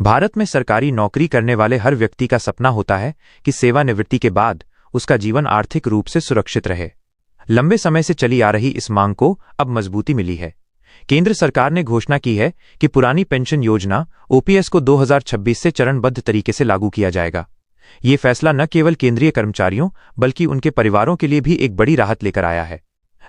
भारत में सरकारी नौकरी करने वाले हर व्यक्ति का सपना होता है कि सेवानिवृत्ति के बाद उसका जीवन आर्थिक रूप से सुरक्षित रहे। लंबे समय से चली आ रही इस मांग को अब मजबूती मिली है। केंद्र सरकार ने घोषणा की है कि पुरानी पेंशन योजना ओपीएस को 2026 से चरणबद्ध तरीके से लागू किया जाएगा। ये फैसला न केवल केंद्रीय कर्मचारियों बल्कि उनके परिवारों के लिए भी एक बड़ी राहत लेकर आया है।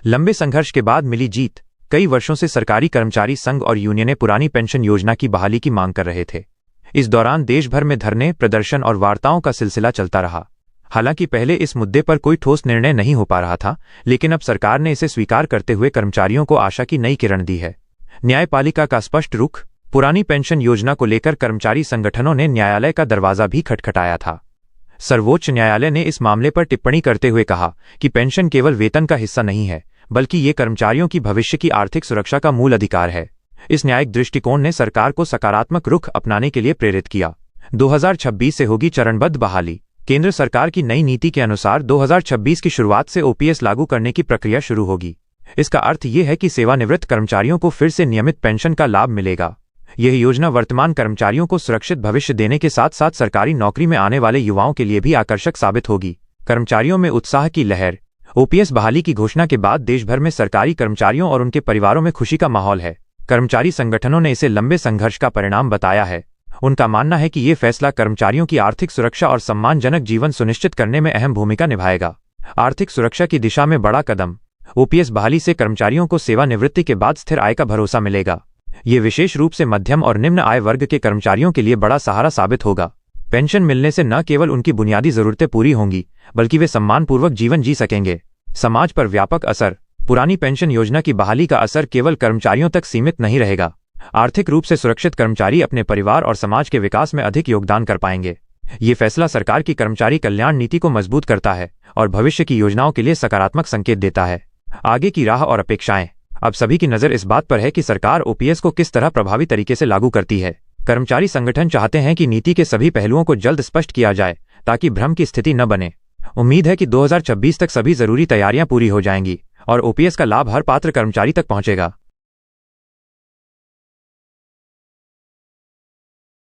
लंबे संघर्ष के बाद मिली जीत। कई वर्षों से सरकारी कर्मचारी संघ और यूनियनें पुरानी पेंशन योजना की बहाली की मांग कर रहे थे। इस दौरान देश भर में धरने, प्रदर्शन और वार्ताओं का सिलसिला चलता रहा। हालांकि पहले इस मुद्दे पर कोई ठोस निर्णय नहीं हो पा रहा था, लेकिन अब सरकार ने इसे स्वीकार करते हुए कर्मचारियों को आशा की नई किरण दी है। न्यायपालिका का स्पष्ट रुख। पुरानी पेंशन योजना को लेकर कर्मचारी संगठनों ने न्यायालय का दरवाजा भी खटखटाया था। सर्वोच्च न्यायालय ने इस मामले पर टिप्पणी करते हुए कहा कि पेंशन केवल वेतन का हिस्सा नहीं है, बल्कि ये कर्मचारियों की भविष्य की आर्थिक सुरक्षा का मूल अधिकार है। इस न्यायिक दृष्टिकोण ने सरकार को सकारात्मक रुख अपनाने के लिए प्रेरित किया। 2026 से होगी चरणबद्ध बहाली। केंद्र सरकार की नई नीति के अनुसार 2026 की शुरुआत से ओपीएस लागू करने की प्रक्रिया शुरू होगी। इसका अर्थ ये है कि सेवानिवृत्त कर्मचारियों को फिर से नियमित पेंशन का लाभ मिलेगा। यह योजना वर्तमान कर्मचारियों को सुरक्षित भविष्य देने के साथ साथ सरकारी नौकरी में आने वाले युवाओं के लिए भी आकर्षक साबित होगी। कर्मचारियों में उत्साह की लहर। ओपीएस बहाली की घोषणा के बाद देश भर में सरकारी कर्मचारियों और उनके परिवारों में खुशी का माहौल है। कर्मचारी संगठनों ने इसे लंबे संघर्ष का परिणाम बताया है। उनका मानना है कि ये फैसला कर्मचारियों की आर्थिक सुरक्षा और सम्मानजनक जीवन सुनिश्चित करने में अहम भूमिका निभाएगा। आर्थिक सुरक्षा की दिशा में बड़ा कदम। ओपीएस बहाली से कर्मचारियों को सेवानिवृत्ति के बाद स्थिर आय का भरोसा मिलेगा। ये विशेष रूप से मध्यम और निम्न आय वर्ग के कर्मचारियों के लिए बड़ा सहारा साबित होगा। पेंशन मिलने से न केवल उनकी बुनियादी जरूरतें पूरी होंगी, बल्कि वे सम्मानपूर्वक जीवन जी सकेंगे। समाज पर व्यापक असर। पुरानी पेंशन योजना की बहाली का असर केवल कर्मचारियों तक सीमित नहीं रहेगा। आर्थिक रूप से सुरक्षित कर्मचारी अपने परिवार और समाज के विकास में अधिक योगदान कर पाएंगे। ये फैसला सरकार की कर्मचारी कल्याण नीति को मजबूत करता है और भविष्य की योजनाओं के लिए सकारात्मक संकेत देता है। आगे की राह और अपेक्षाएं। अब सभी की नजर इस बात पर है कि सरकार ओपीएस को किस तरह प्रभावी तरीके से लागू करती है। कर्मचारी संगठन चाहते हैं कि नीति के सभी पहलुओं को जल्द स्पष्ट किया जाए ताकि भ्रम की स्थिति न बने। उम्मीद है कि 2026 तक सभी जरूरी तैयारियां पूरी हो जाएंगी और ओपीएस का लाभ हर पात्र कर्मचारी तक पहुंचेगा।